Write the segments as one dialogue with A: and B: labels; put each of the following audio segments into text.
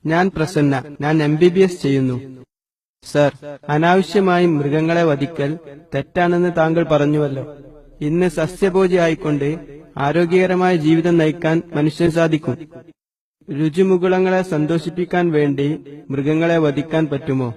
A: ഞാൻ പ്രസന്ന. ഞാൻ MBBS ചെയ്യുന്നു. സർ, അനാവശ്യമായി മൃഗങ്ങളെ വധിക്കൽ തെറ്റാണെന്ന് താങ്കൾ പറഞ്ഞുവല്ലോ. ഇന്ന് സസ്യഭോജി ആയിക്കൊണ്ട് ആരോഗ്യകരമായ ജീവിതം നയിക്കാൻ മനുഷ്യന് സാധിക്കും. രുചിമുകുളങ്ങളെ സന്തോഷിപ്പിക്കാൻ വേണ്ടി മൃഗങ്ങളെ വധിക്കാൻ പറ്റുമോ?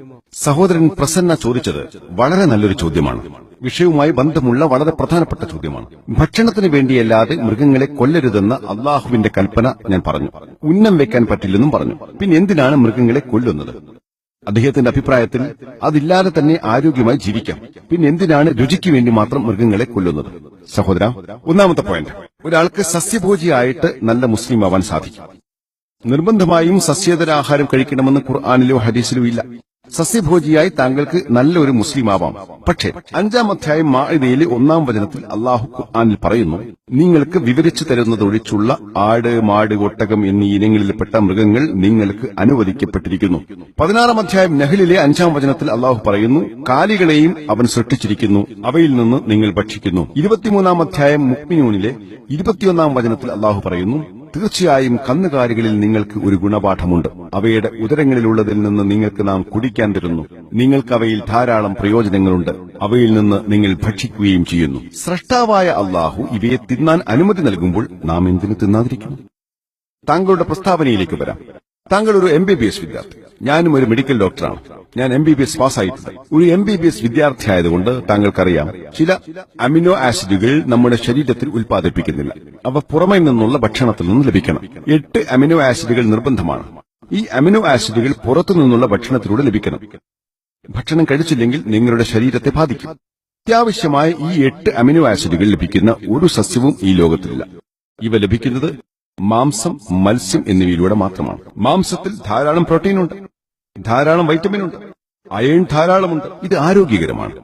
B: സഹോദരൻ പ്രസന്ന ചോദിച്ചത് വളരെ നല്ലൊരു ചോദ്യമാണ്. വിഷയവുമായി ബന്ധമുള്ള വളരെ പ്രധാനപ്പെട്ട ചോദ്യമാണ്. ഭക്ഷണത്തിന് വേണ്ടിയല്ലാതെ മൃഗങ്ങളെ കൊല്ലരുതെന്ന അള്ളാഹുവിന്റെ കൽപ്പന ഞാൻ പറഞ്ഞു. ഉന്നം വെക്കാൻ പറ്റില്ലെന്നും പറഞ്ഞു. പിന്നെ എന്തിനാണ് മൃഗങ്ങളെ കൊല്ലുന്നത്? അദ്ദേഹത്തിന്റെ അഭിപ്രായത്തിൽ അതില്ലാതെ തന്നെ ആരോഗ്യമായി ജീവിക്കാം. പിന്നെ എന്തിനാണ് രുചിക്ക് വേണ്ടി മാത്രം മൃഗങ്ങളെ കൊല്ലുന്നത്? സഹോദര, ഒന്നാമത്തെ പോയിന്റ്, ഒരാൾക്ക് സസ്യഭോജിയായിട്ട് നല്ല മുസ്ലിം ആവാൻ സാധിക്കും. നിർബന്ധമായും സസ്യേതര ആഹാരം കഴിക്കണമെന്ന് ഖുർആനിലോ ഹദീസിലോ ഇല്ല. സസ്യഭോജിയായി താങ്കൾക്ക് നല്ലൊരു മുസ്ലിം ആവാം. പക്ഷേ 5-ാം അധ്യായം മാഇദയിലെ 1-ാം വചനത്തിൽ അള്ളാഹു ഖുർആനിൽ പറയുന്നു, നിങ്ങൾക്ക് വിവരിച്ചു തരുന്നതൊഴിച്ചുള്ള ആട്, മാട്, ഒട്ടകം എന്നീ ഇനങ്ങളിൽപ്പെട്ട മൃഗങ്ങൾ നിങ്ങൾക്ക് അനുവദിക്കപ്പെട്ടിരിക്കുന്നു. 16-ാം അധ്യായം നഹ്ലിലെ 5-ാം വചനത്തിൽ അള്ളാഹു പറയുന്നു, കാലികളെയും അവൻ സൃഷ്ടിച്ചിരിക്കുന്നു, അവയിൽ നിന്ന് നിങ്ങൾ ഭക്ഷിക്കുന്നു. 23-ാം അധ്യായം മുഅ്മിനൂനിലെ 21-ാം വചനത്തിൽ അള്ളാഹു പറയുന്നു, തീർച്ചയായും കന്നുകാലികളിൽ നിങ്ങൾക്ക് ഒരു ഗുണപാഠമുണ്ട്. അവയുടെ ഉദരങ്ങളിലുള്ളതിൽ നിന്ന് നിങ്ങൾക്ക് നാം കുടിക്കാൻ തരുന്നു. നിങ്ങൾക്ക് അവയിൽ ധാരാളം പ്രയോജനങ്ങളുണ്ട്. അവയിൽ നിന്ന് നിങ്ങൾ ഭക്ഷിക്കുകയും ചെയ്യുന്നു. സ്രഷ്ടാവായ അള്ളാഹു ഇവയെ തിന്നാൻ അനുമതി നൽകുമ്പോൾ നാം എന്തിനു തിന്നാതിരിക്കുന്നു? താങ്കളുടെ പ്രസ്താവനയിലേക്ക് വരാം. താങ്കൾ ഒരു MBBS വിദ്യാർത്ഥി. ഞാനും ഒരു മെഡിക്കൽ ഡോക്ടറാണ്. ഞാൻ MBBS പാസ്സായിട്ടുണ്ട്. ഒരു MBBS വിദ്യാർത്ഥിയായതുകൊണ്ട് താങ്കൾക്കറിയാം, ചില അമിനോ ആസിഡുകൾ നമ്മുടെ ശരീരത്തിൽ ഉൽപ്പാദിപ്പിക്കുന്നില്ല. അവ പുറമെ നിന്നുള്ള ഭക്ഷണത്തിൽ നിന്ന് ലഭിക്കണം. 8 അമിനോ ആസിഡുകൾ നിർബന്ധമാണ്. ഈ അമിനോ ആസിഡുകൾ പുറത്തു നിന്നുള്ള ഭക്ഷണത്തിലൂടെ ലഭിക്കണം. ഭക്ഷണം കഴിച്ചില്ലെങ്കിൽ നിങ്ങളുടെ ശരീരത്തെ ബാധിക്കും. അത്യാവശ്യമായ ഈ 8 അമിനോ ആസിഡുകൾ ലഭിക്കുന്ന ഒരു സസ്യവും ഈ ലോകത്തിലില്ല. ഇവ ലഭിക്കുന്നത് മാംസം, മത്സ്യം എന്നിവയിലൂടെ മാത്രമാണ്. മാംസത്തിൽ ധാരാളം പ്രോട്ടീനുണ്ട്, ധാരാളം വൈറ്റമിനുണ്ട്, അയൺ ധാരാളമുണ്ട്. ഇത് ആരോഗ്യകരമാണ്.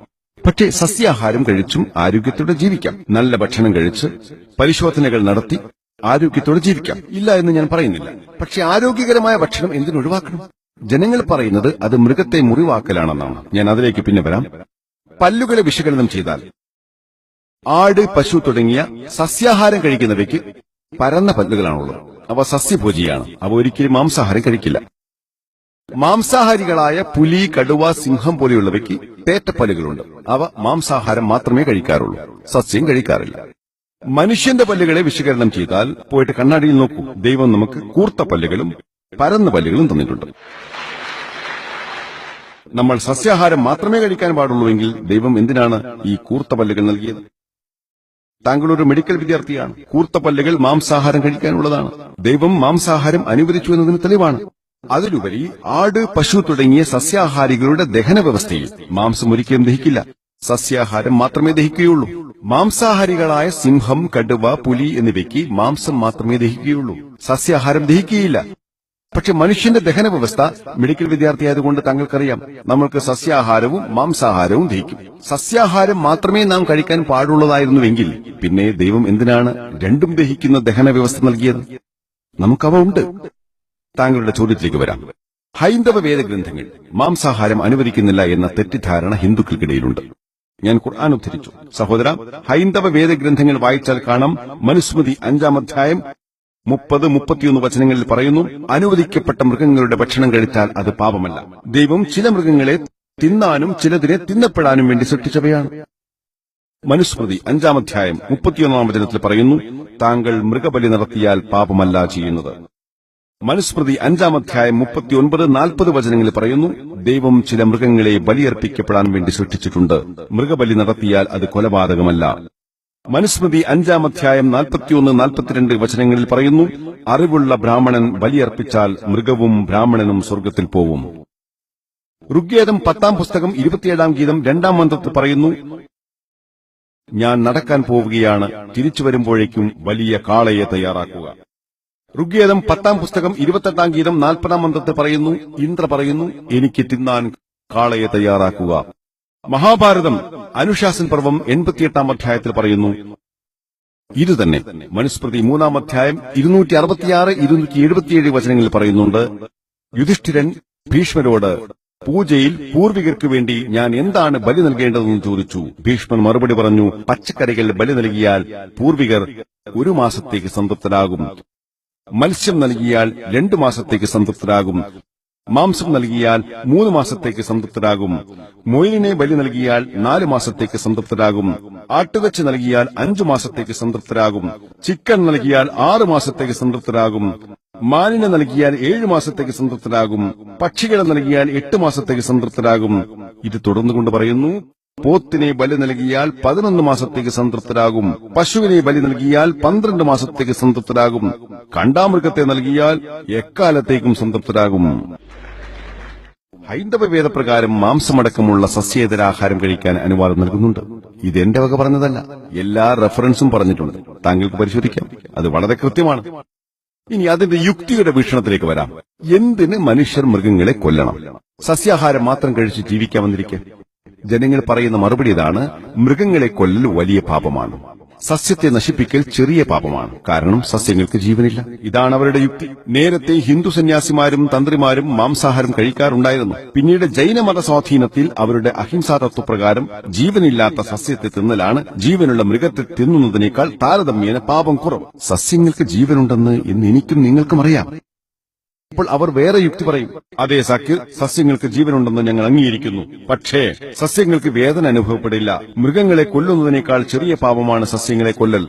B: പക്ഷേ സസ്യാഹാരം കഴിച്ചും ആരോഗ്യത്തോടെ ജീവിക്കാം. നല്ല ഭക്ഷണം കഴിച്ച് പരിശോധനകൾ നടത്തി ആരോഗ്യത്തോടെ ജീവിക്കാം. ഇല്ല എന്ന് ഞാൻ പറയുന്നില്ല. പക്ഷെ ആരോഗ്യകരമായ ഭക്ഷണം എന്തിനൊഴിവാക്കണം? ജനങ്ങൾ പറയുന്നത് അത് മൃഗത്തെ മുറിവാക്കലാണെന്നാണ്. ഞാൻ അതിലേക്ക് പിന്നെ വരാം. പല്ലുകളെ വിശകലനം ചെയ്താൽ ആട്, പശു തുടങ്ങിയ സസ്യാഹാരം കഴിക്കുന്നവയ്ക്ക് പരന്ന പല്ലുകളാണുള്ളത്. അവ സസ്യഭോജിയാണ്. അവ ഒരിക്കലും മാംസാഹാരം കഴിക്കില്ല. മാംസാഹാരികളായ പുലി, കടുവ, സിംഹം പോലെയുള്ളവയ്ക്ക് തേറ്റപ്പല്ലുകളുണ്ട്. അവ മാംസാഹാരം മാത്രമേ കഴിക്കാറുള്ളൂ, സസ്യം കഴിക്കാറില്ല. മനുഷ്യന്റെ പല്ലുകളെ വിശകലനം ചെയ്താൽ പോയിട്ട് കണ്ണാടിയിൽ നോക്കൂ. ദൈവം നമുക്ക് കൂർത്ത പല്ലുകളും പരന്ന പല്ലുകളും തന്നിട്ടുണ്ട്. നമ്മൾ സസ്യാഹാരം മാത്രമേ കഴിക്കാൻ പാടുള്ളൂവെങ്കിൽ ദൈവം എന്തിനാണ് ഈ കൂർത്ത പല്ലുകൾ നൽകിയത്? താങ്കൾ ഒരു മെഡിക്കൽ വിദ്യാർത്ഥിയാണ്. കൂർത്ത പല്ലുകൾ മാംസാഹാരം കഴിക്കാനുള്ളതാണ്. ദൈവം മാംസാഹാരം അനുവദിച്ചു എന്നതിന് തെളിവാണ്. അതിലുപരി ആട്, പശു തുടങ്ങിയ സസ്യാഹാരികളുടെ ദഹന വ്യവസ്ഥയിൽ മാംസം ഒരിക്കലും ദഹിക്കില്ല. സസ്യാഹാരം മാത്രമേ ദഹിക്കുകയുള്ളൂ. മാംസാഹാരികളായ സിംഹം, കടുവ, പുലി എന്നിവയ്ക്ക് മാംസം മാത്രമേ ദഹിക്കുകയുള്ളൂ. സസ്യാഹാരം ദഹിക്കുകയില്ല. പക്ഷെ മനുഷ്യന്റെ ദഹന വ്യവസ്ഥ, മെഡിക്കൽ വിദ്യാർത്ഥിയായതുകൊണ്ട് താങ്കൾക്കറിയാം, നമ്മൾക്ക് സസ്യാഹാരവും മാംസാഹാരവും ദഹിക്കും. സസ്യാഹാരം മാത്രമേ നാം കഴിക്കാൻ പാടുള്ളതായിരുന്നുവെങ്കിൽ പിന്നെ ദൈവം എന്തിനാണ് രണ്ടും ദഹിക്കുന്ന ദഹന വ്യവസ്ഥ നൽകിയത്? നമുക്കവ ഉണ്ട്. താങ്കളുടെ ചോദ്യത്തിലേക്ക് വരാം. ഹൈന്ദവ വേദഗ്രന്ഥങ്ങൾ മാംസാഹാരം അനുവദിക്കുന്നില്ല എന്ന തെറ്റിദ്ധാരണ ഹിന്ദുക്കൾക്കിടയിലുണ്ട്. ഞാൻ ഖുർആൻ ഉദ്ധരിച്ചു. സഹോദര, ഹൈന്ദവ വേദഗ്രന്ഥങ്ങൾ വായിച്ചാൽ കാണാം, മനുസ്മൃതി 5-ാം അധ്യായം 30-31 വചനങ്ങളിൽ പറയുന്നു, അനുവദിക്കപ്പെട്ട മൃഗങ്ങളുടെ ഭക്ഷണം കഴിച്ചാൽ അത് പാപമല്ല. ദൈവം ചില മൃഗങ്ങളെ തിന്നാനും ചിലതിനെ തിന്നപ്പെടാനും വേണ്ടി സൃഷ്ടിച്ചവയാണ്. മനുസ്മൃതി 5-ാം അധ്യായം 31-ാം വചനത്തിൽ പറയുന്നു, താങ്കൾ മൃഗബലി നടത്തിയാൽ പാപമല്ല ചെയ്യുന്നത്. മനുസ്മൃതി 5-ാം അധ്യായം 39-40 വചനങ്ങളിൽ പറയുന്നു, ദൈവം ചില മൃഗങ്ങളെ ബലിയർപ്പിക്കപ്പെടാൻ വേണ്ടി സൃഷ്ടിച്ചിട്ടുണ്ട്. മൃഗബലി നടത്തിയാൽ അത് കൊലപാതകമല്ല. മനുസ്മൃതി 5-ാം അധ്യായം 41-42 വചനങ്ങളിൽ പറയുന്നു, അറിവുള്ള ബ്രാഹ്മണൻ ബലിയർപ്പിച്ചാൽ മൃഗവും ബ്രാഹ്മണനും സ്വർഗ്ഗത്തിൽ പോവും. ഋഗ്വേദം 10-ാം പുസ്തകം 27-ാം ഗീതം 2-ാം മന്ത്രത്തിൽ പറയുന്നു, ഞാൻ നടക്കാൻ പോവുകയാണ്, തിരിച്ചു വരുമ്പോഴേക്കും വലിയ കാളയെ തയ്യാറാക്കുക. ഋഗ്വേദം 10-ാം പുസ്തകം 28-ാം ഗീതം 40-ാം മന്ത്രത്തിൽ പറയുന്നു, ഇന്ദ്ര പറയുന്നു, എനിക്ക് തിന്നാൻ കാളയെ തയ്യാറാക്കുക. മഹാഭാരതം അനുശാസൻ പർവം 88-ാം അധ്യായത്തിൽ പറയുന്നു ഇതുതന്നെ. മനുസ്മൃതി 3-ാം അധ്യായം 266-277 വചനങ്ങളിൽ പറയുന്നുണ്ട്, യുധിഷ്ഠിരൻ ഭീഷ്മരോട് പൂജയിൽ പൂർവികർക്ക് വേണ്ടി ഞാൻ എന്താണ് ബലി നൽകേണ്ടതെന്ന് ചോദിച്ചു. ഭീഷ്മൻ മറുപടി പറഞ്ഞു, പച്ചക്കറികൾ ബലി നൽകിയാൽ പൂർവികർ 1 മാസത്തേക്ക് സംതൃപ്തരാകും. മത്സ്യം നൽകിയാൽ 2 മാസത്തേക്ക് സംതൃപ്തരാകും. മാംസം നൽകിയാൽ 3 മാസത്തേക്ക് സംതൃപ്തരാകും. മൊയിലിനെ ബലി നൽകിയാൽ 4 മാസത്തേക്ക് സംതൃപ്തരാകും. ആട്ടുകച്ച് നൽകിയാൽ 5 മാസത്തേക്ക് സംതൃപ്തരാകും. ചിക്കൻ നൽകിയാൽ 6 മാസത്തേക്ക് സംതൃപ്തരാകും. മാനിനെ നൽകിയാൽ 7 മാസത്തേക്ക് സംതൃപ്തരാകും. പക്ഷികളെ നൽകിയാൽ 8 മാസത്തേക്ക് സംതൃപ്തരാകും. ഇത് തുടർന്നുകൊണ്ട് പറയുന്നു, പോത്തിനെ ബലി നൽകിയാൽ 11 മാസത്തേക്ക് സംതൃപ്തരാകും. പശുവിനെ ബലി നൽകിയാൽ 12 മാസത്തേക്ക് സംതൃപ്തരാകും. കണ്ടാമൃഗത്തെ നൽകിയാൽ എക്കാലത്തേക്കും സംതൃപ്തരാകും. ഹൈന്ദവ വേദപ്രകാരം മാംസമടക്കമുള്ള സസ്യേതരാഹാരം കഴിക്കാൻ അനുവാദം നൽകുന്നുണ്ട്. ഇത് എന്റെ വക പറഞ്ഞതല്ല, എല്ലാ റെഫറൻസും പറഞ്ഞിട്ടുണ്ട്. താങ്കൾക്ക് പരിശോധിക്കാം, അത് വളരെ കൃത്യമാണ്. ഇനി അതിന്റെ യുക്തിയുടെ വീക്ഷണത്തിലേക്ക് വരാം. എന്തിന് മനുഷ്യർ മൃഗങ്ങളെ കൊല്ലണം? സസ്യാഹാരം മാത്രം കഴിച്ച് ജീവിക്കാമെന്നിരിക്കെ ജനങ്ങൾ പറയുന്ന മറുപടി ഇതാണ്: മൃഗങ്ങളെ കൊല്ലൽ വലിയ പാപമാണ്, സസ്യത്തെ നശിപ്പിക്കൽ ചെറിയ പാപമാണ്, കാരണം സസ്യങ്ങൾക്ക് ജീവനില്ല. ഇതാണ് അവരുടെ യുക്തി. നേരത്തെ ഹിന്ദു സന്യാസിമാരും തന്ത്രിമാരും മാംസാഹാരം കഴിക്കാറുണ്ടായിരുന്നു. പിന്നീട് ജൈനമത സ്വാധീനത്തിൽ അവരുടെ അഹിംസാ തത്വപ്രകാരം ജീവനില്ലാത്ത സസ്യത്തെ തിന്നലാണ് ജീവനുള്ള മൃഗത്തെ തിന്നുന്നതിനേക്കാൾ താരതമ്യേന പാപം കുറവ്. സസ്യങ്ങൾക്ക് ജീവനുണ്ടെന്ന് ഇന്ന് എനിക്കും നിങ്ങൾക്കും അറിയാം. അപ്പോൾ അവർ വേറെ യുക്തി പറയും: അതേ സാക്കിർ, സസ്യങ്ങൾക്ക് ജീവനുണ്ടെന്ന് ഞങ്ങൾ അംഗീകരിക്കുന്നു, പക്ഷേ സസ്യങ്ങൾക്ക് വേദന അനുഭവപ്പെടില്ല. മൃഗങ്ങളെ കൊല്ലുന്നതിനേക്കാൾ ചെറിയ പാപമാണ് സസ്യങ്ങളെ കൊല്ലൽ.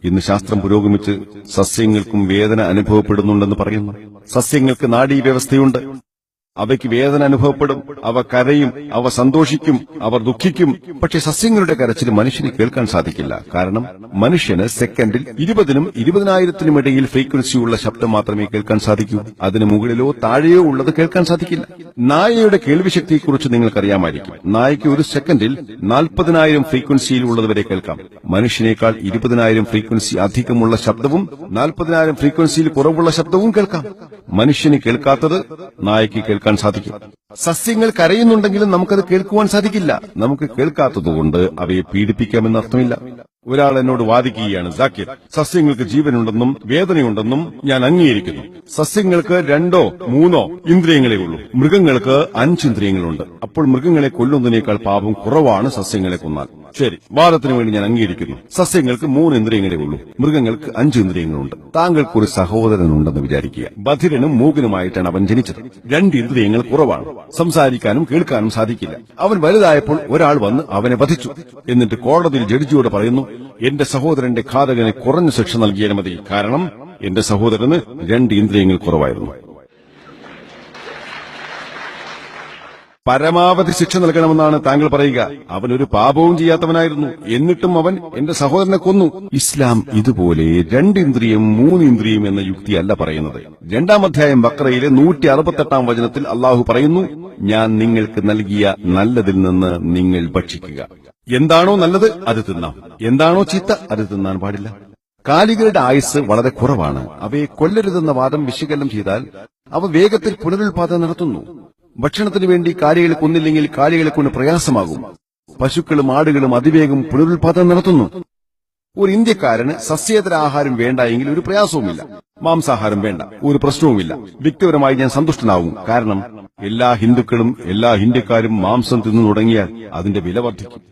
B: ഇന്ന് ശാസ്ത്രം പുരോഗമിച്ച് സസ്യങ്ങൾക്കും വേദന അനുഭവപ്പെടുന്നുണ്ടെന്ന് പറയുന്നു. സസ്യങ്ങൾക്ക് നാഡീവ്യവസ്ഥയുണ്ട്, അവയ്ക്ക് വേദന അനുഭവപ്പെടും, അവ കരയും, അവ സന്തോഷിക്കും, അവർ ദുഃഖിക്കും. പക്ഷെ സസ്യങ്ങളുടെ കരച്ചിൽ മനുഷ്യന് കേൾക്കാൻ സാധിക്കില്ല. കാരണം മനുഷ്യന് സെക്കൻഡിൽ 20,000-നും 20,000-നും ഇടയിൽ ഫ്രീക്വൻസിയുള്ള ശബ്ദം മാത്രമേ കേൾക്കാൻ സാധിക്കൂ. അതിന് മുകളിലോ താഴെയോ ഉള്ളത് കേൾക്കാൻ സാധിക്കില്ല. നായയുടെ കേൾവിശക്തിയെക്കുറിച്ച് നിങ്ങൾക്കറിയാമായിരിക്കും. നായയ്ക്ക് ഒരു സെക്കൻഡിൽ 40,000 ഫ്രീക്വൻസിയിൽ ഉള്ളത് വരെ കേൾക്കാം. മനുഷ്യനേക്കാൾ 20,000 ഫ്രീക്വൻസി അധികമുള്ള ശബ്ദവും 40,000 ഫ്രീക്വൻസിയിൽ കുറവുള്ള ശബ്ദവും കേൾക്കാം. മനുഷ്യന് കേൾക്കാത്തത് നായയ്ക്ക് കേൾക്കാൻ സാധിക്കും. സസ്യങ്ങൾ കരയുന്നുണ്ടെങ്കിലും നമുക്കത് കേൾക്കുവാൻ സാധിക്കില്ല. നമുക്ക് കേൾക്കാത്തതുകൊണ്ട് അവയെ പീഡിപ്പിക്കാമെന്ന് അർത്ഥമില്ല. ഒരാൾ എന്നോട് വാദിക്കുകയാണ്: സാക്കിർ, സസ്യങ്ങൾക്ക് ജീവനുണ്ടെന്നും വേദനയുണ്ടെന്നും ഞാൻ അംഗീകരിക്കുന്നു. സസ്യങ്ങൾക്ക് 2-3 ഇന്ദ്രിയങ്ങളേ ഉള്ളൂ, മൃഗങ്ങൾക്ക് 5 ഇന്ദ്രിയങ്ങളുണ്ട്. അപ്പോൾ മൃഗങ്ങളെ കൊല്ലുന്നതിനേക്കാൾ പാപം കുറവാണ് സസ്യങ്ങളെ കൊന്നാൽ. ശരി, വാദത്തിന് വേണ്ടി ഞാൻ അംഗീകരിക്കുന്നു. സസ്യങ്ങൾക്ക് 3 ഇന്ദ്രിയങ്ങളേ ഉള്ളൂ, മൃഗങ്ങൾക്ക് 5 ഇന്ദ്രിയങ്ങളുണ്ട്. താങ്കൾക്കൊരു സഹോദരനുണ്ടെന്ന് വിചാരിക്കുക. ബധിരനും മൂകനുമായിട്ടാണ് അവൻ ജനിച്ചത്. 2 ഇന്ദ്രിയങ്ങൾ കുറവാണ്, സംസാരിക്കാനും കേൾക്കാനും സാധിക്കില്ല. അവൻ വലുതായപ്പോൾ ഒരാൾ വന്ന് അവനെ വധിച്ചു. എന്നിട്ട് കോടതിയിൽ ജഡ്ജിയോട് പറയുന്നു: എന്റെ സഹോദരന്റെ ഘാതകന് കുറഞ്ഞ ശിക്ഷ നൽകിയാൽ മതി, കാരണം എന്റെ സഹോദരന് 2 ഇന്ദ്രിയങ്ങൾ കുറവായിരുന്നു. പരമാവധി ശിക്ഷ നൽകണമെന്നാണ് താങ്കൾ പറയുക. അവനൊരു പാപവും ചെയ്യാത്തവനായിരുന്നു, എന്നിട്ടും അവൻ എന്റെ സഹോദരനെ കൊന്നു. ഇസ്ലാം ഇതുപോലെ 2 ഇന്ദ്രിയം 3 ഇന്ദ്രിയം എന്ന യുക്തിയല്ല പറയുന്നത്. 2-ാം അധ്യായം ബഖറയിലെ 168-ാം വചനത്തിൽ അള്ളാഹു പറയുന്നു: ഞാൻ നിങ്ങൾക്ക് നൽകിയ നല്ലതിൽ നിന്ന് നിങ്ങൾ ഭക്ഷിക്കുക. എന്താണോ നല്ലത് അത് തിന്നാം, എന്താണോ ചീത്ത അത് തിന്നാൻ പാടില്ല. കാലികളുടെ ആയുസ് വളരെ കുറവാണ്. അവയെ കൊല്ലരുതെന്ന വാദം വിശകലനം ചെയ്താൽ അവ വേഗത്തിൽ പുനരുൽപാദനം നടത്തുന്നു. ഭക്ഷണത്തിനു വേണ്ടി കാലികളെ കൊന്നില്ലെങ്കിൽ കാലികളെ കൊണ്ട് പ്രയാസമാകും. പശുക്കളും ആടുകളും അതിവേഗം പുനരുൽപാദനം നടത്തുന്നു. ഒരു ഇന്ത്യക്കാരന് സസ്യേതര ആഹാരം വേണ്ട എങ്കിൽ ഒരു പ്രയാസവുമില്ല, മാംസാഹാരം വേണ്ട, ഒരു പ്രശ്നവുമില്ല. വ്യക്തിപരമായി ഞാൻ സന്തുഷ്ടനാവും. കാരണം എല്ലാ ഹിന്ദുക്കളും എല്ലാ ഇന്ത്യക്കാരും മാംസം തിന്നു തുടങ്ങിയാൽ അതിന്റെ വില വർദ്ധിക്കും.